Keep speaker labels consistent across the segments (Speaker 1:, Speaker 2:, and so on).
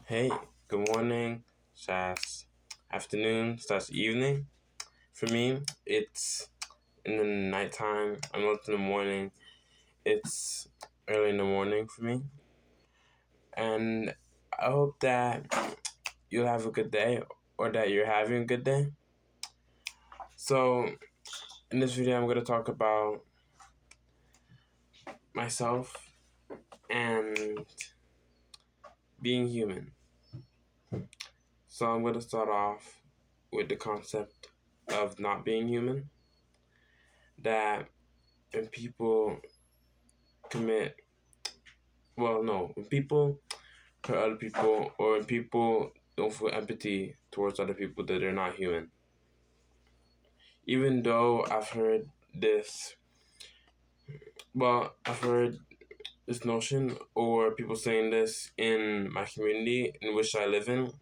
Speaker 1: Hey, good morning, slash afternoon, slash evening. For me, it's in the nighttime. I'm not in the morning. It's early in the morning for me. And I hope that you'll have a good day or that you're having a good day. So, in this video, I'm going to talk about myself and being human. So, I'm going to start off with the concept of not being human. That when people commit no, when people hurt other people or when people don't feel empathy towards other people, that they're not human. Even though I've heard this notion or people saying this in my community in which I live in,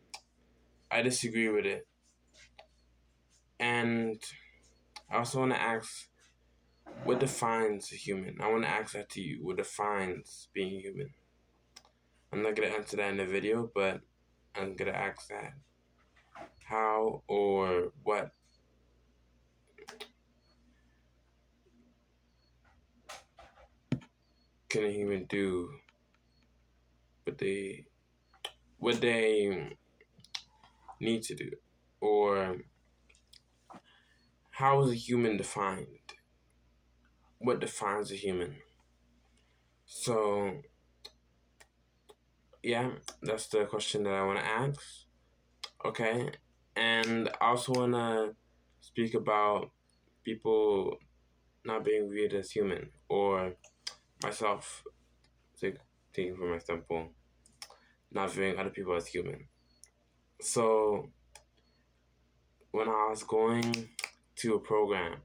Speaker 1: I disagree with it. And I also want to ask, what defines a human? I want to ask that to you. What defines being human? I'm not going to answer that in the video, but I'm going to ask that. How or what can a human do what they need to do? Or how is a human defined? What defines a human? So yeah, that's the question that I want to ask. Okay. And I also want to speak about people not being viewed as human, or myself, taking for my example, not viewing other people as human. So when I was going to a program,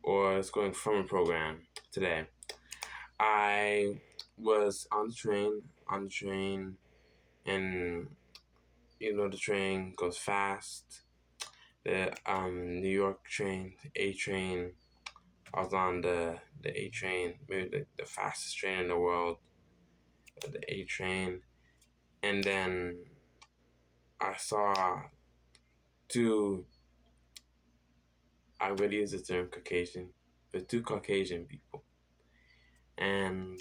Speaker 1: or I was going from a program today, I was on the train, and the train goes fast. The New York train, the A train. I was on the A train, maybe the fastest train in the world, the A train, and then I saw two. I would use the term Caucasian, but two Caucasian people, and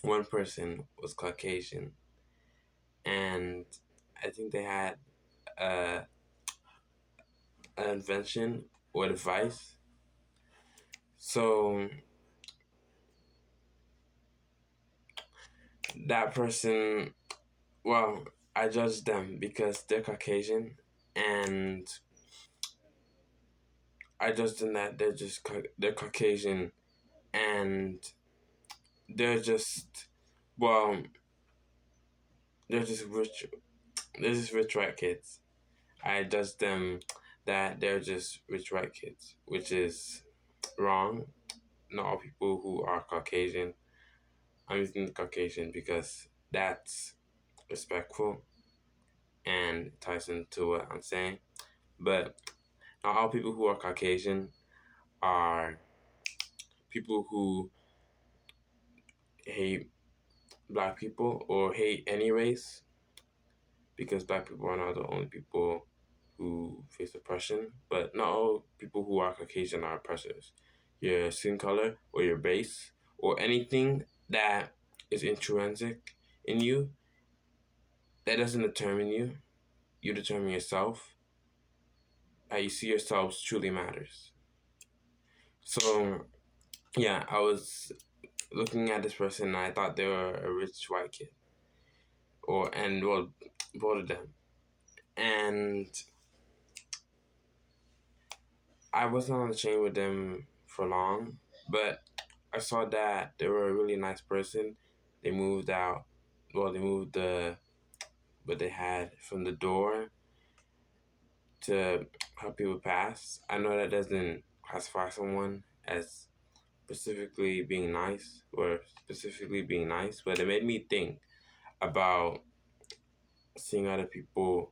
Speaker 1: one person was Caucasian, and I think they had uh, an invention or device. So that person, well, I judge them because they're Caucasian, and I judge them that they're Caucasian, and they're just well, they're just rich. They're just rich white kids. I judge them that they're just rich white kids, which is wrong. Not all people who are Caucasian. I'm using Caucasian because that's respectful and ties into what I'm saying. But not all people who are Caucasian are people who hate black people or hate any race, because black people are not the only people who face oppression. But not all people who are Caucasian are oppressors. Your skin color or your race or anything that is intrinsic in you, that doesn't determine you. You determine yourself. How you see yourselves truly matters. So yeah, I was looking at this person and I thought they were a rich white kid, both of them, and I wasn't on the train with them for long, but I saw that they were a really nice person. They moved out. Well, they moved what they had from the door to help people pass. I know that doesn't classify someone as specifically being nice, but it made me think about seeing other people,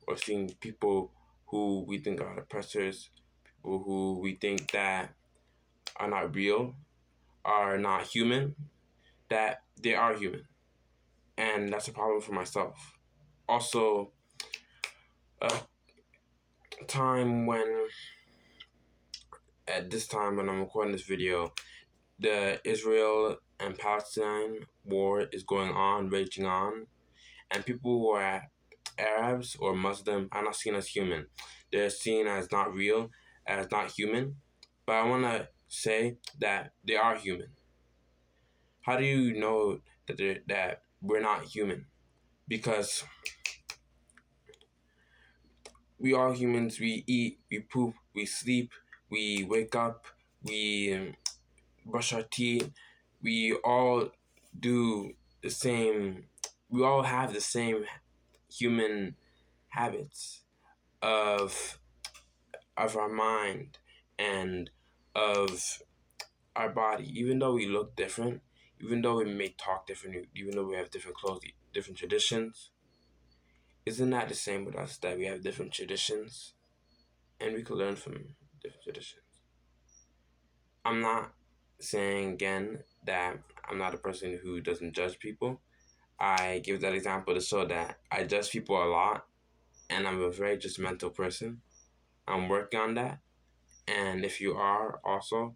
Speaker 1: or seeing people who we think are oppressors, people who we think that are not real, are not human, that they are human. and that's a problem for myself. Also, a time when, at this time when I'm recording this video, the Israel and Palestine war is going on, raging on, and people who are Arabs or Muslim are not seen as human. They're seen as not real, as not human. But I want to say that they are human. How do you know that we're not human? Because we are humans. We eat, we poop, we sleep, we wake up, we brush our teeth. We all do the same. We all have the same human habits of our mind and of our body. Even though we look different, even though we may talk different, even though we have different clothes, different traditions, isn't that the same with us, that we have different traditions and we could learn from different traditions? I'm not saying again that I'm not a person who doesn't judge people. I give that example to show that I judge people a lot and I'm a very judgmental person. I'm working on that. And if you are also,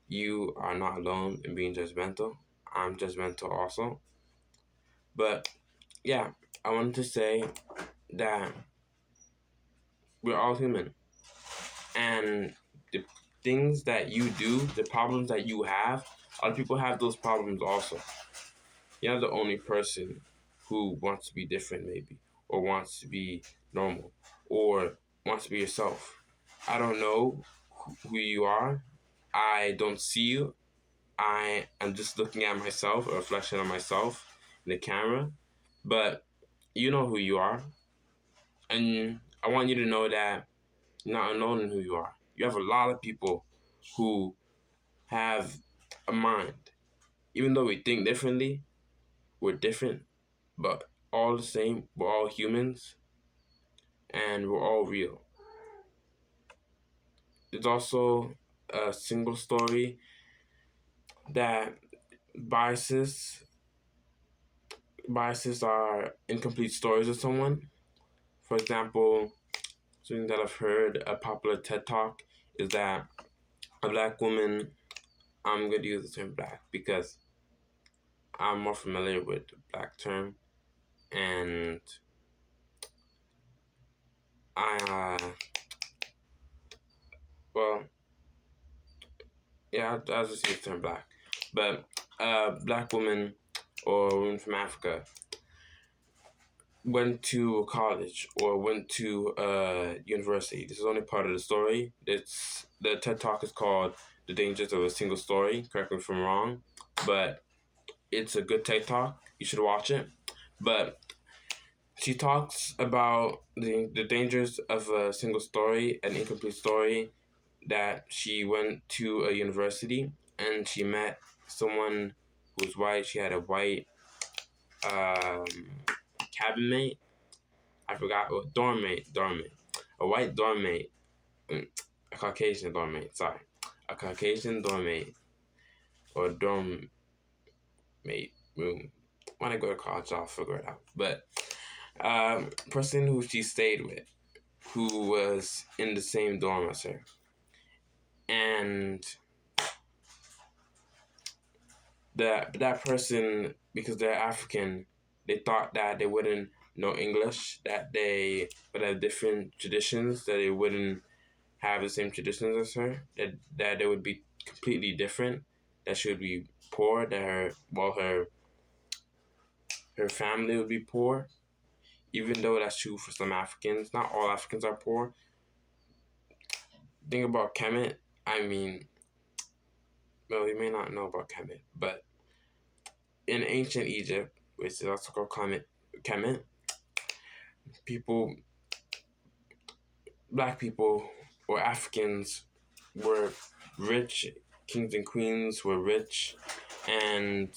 Speaker 1: you are not alone in being judgmental. I'm judgmental also. But yeah, I wanted to say that we're all human. And the things that you do, the problems that you have, other people have those problems also. You're not the only person who wants to be different, maybe, or wants to be normal, or wants to be yourself. I don't know who you are. I don't see you. I am just looking at myself, a reflection of myself in the camera. But you know who you are. And I want you to know that you're not alone in who you are. You have a lot of people who have a mind. Even though we think differently, we're different, but all the same, we're all humans and we're all real. There's also a single story that biases biases are incomplete stories of someone. For example, something that I've heard, a popular TED talk, is that a black woman, I'm going to use the term black because I'm more familiar with the black term, and well, yeah, I'll just use the term black. But a black woman or a woman from Africa went to college or went to university. This is only part of the story. It's the TED Talk is called "The Dangers of a Single Story." Correct me if I'm wrong, but it's a good TED Talk. You should watch it. But she talks about the dangers of a single story, an incomplete story. That she went to a university and she met someone who was white. She had a white um, cabin mate. I forgot what dorm mate, a white dorm mate, a Caucasian dorm mate. Sorry, a Caucasian dorm mate or dorm mate room. When I go to college, I'll figure it out. But person who she stayed with, who was in the same dorm as her, and that person, because they're African, they thought that they wouldn't know English, that they would have different traditions, that they wouldn't have the same traditions as her, that they would be completely different, that she would be poor, that her family would be poor, even though that's true for some Africans. Not all Africans are poor. Think about Kemet. I mean, well, you may not know about Kemet, but in ancient Egypt, which is also called Kemet, people, black people or Africans were rich. Kings and queens were rich and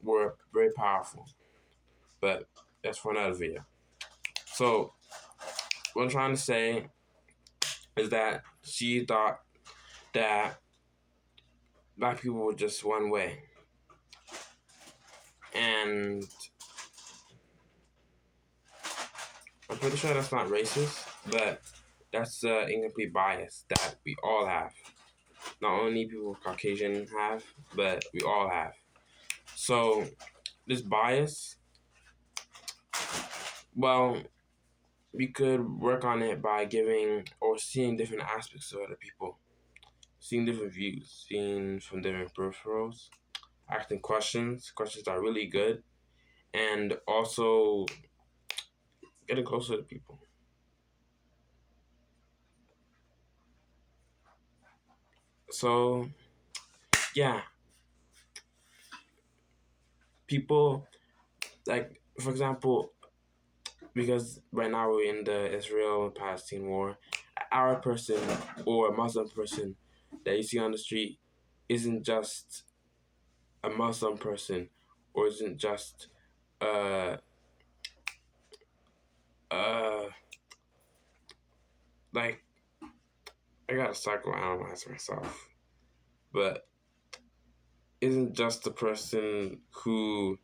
Speaker 1: were very powerful. But that's for another video. So what I'm trying to say is that she thought that black people were just one way. And I'm pretty sure that's not racist, but that's incomplete bias that we all have. Not only people with Caucasian have, but we all have. So this bias, well, we could work on it by giving or seeing different aspects of other people, seeing different views, seeing from different peripherals, asking questions. Questions are really good, and also getting closer to people. So yeah, people like, for example, because right now we're in the Israel-Palestine war, our person or a Muslim person that you see on the street isn't just a Muslim person or isn't just uh uh like, I gotta psychoanalyze myself, but isn't just the person who's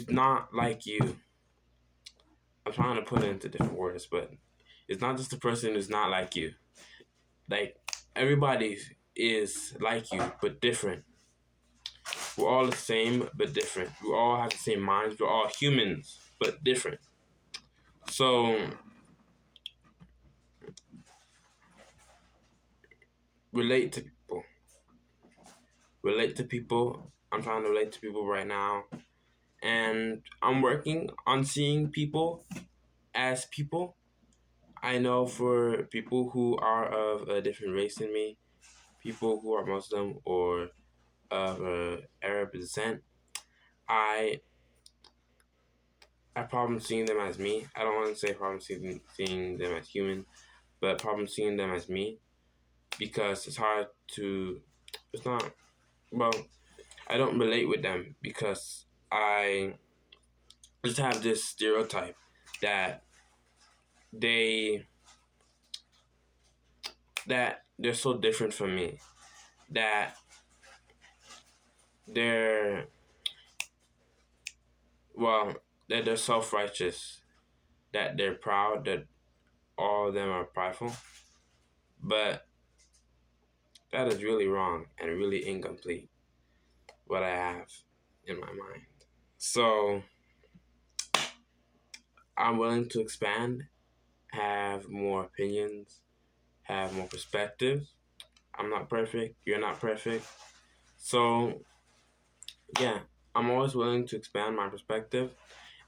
Speaker 1: not like you. I'm trying to put it into different words, but it's not just the person who's not like you. Like, everybody is like you, but different. We're all the same, but different. We all have the same minds. We're all humans, but different. So, relate to people. Relate to people. I'm trying to relate to people right now. And I'm working on seeing people as people. I know for people who are of a different race than me, people who are Muslim or of Arab descent, I have problems seeing them as me. I don't want to say problem seeing them as human, but problem seeing them as me, because it's hard to. It's not, well. I don't relate with them because I just have this stereotype that they they're so different from me, that they're, well, that they're self-righteous, that they're proud, that all of them are prideful, but that is really wrong and really incomplete, what I have in my mind. So I'm willing to expand, have more opinions, have more perspectives. I'm not perfect, you're not perfect. So yeah, I'm always willing to expand my perspective,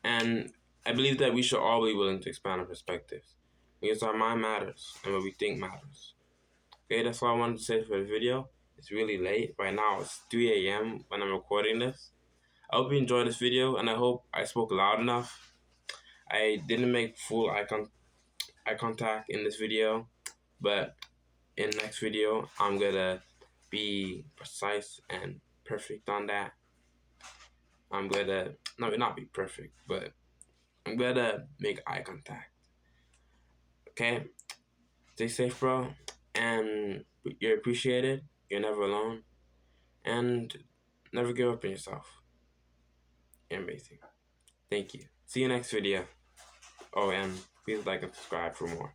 Speaker 1: and I believe that we should all be willing to expand our perspectives, because our mind matters and what we think matters. Okay, that's all I wanted to say for the video. It's really late. Right now it's 3 a.m. when I'm recording this. I hope you enjoyed this video, and I hope I spoke loud enough. I didn't make full eye contact in this video, but in the next video, I'm gonna be precise and perfect on that. I'm gonna, no, not be perfect, but I'm gonna make eye contact. Okay? Stay safe, bro. And you're appreciated. You're never alone. And never give up on yourself. You're amazing. Thank you. See you next video. Oh, and please like and subscribe for more.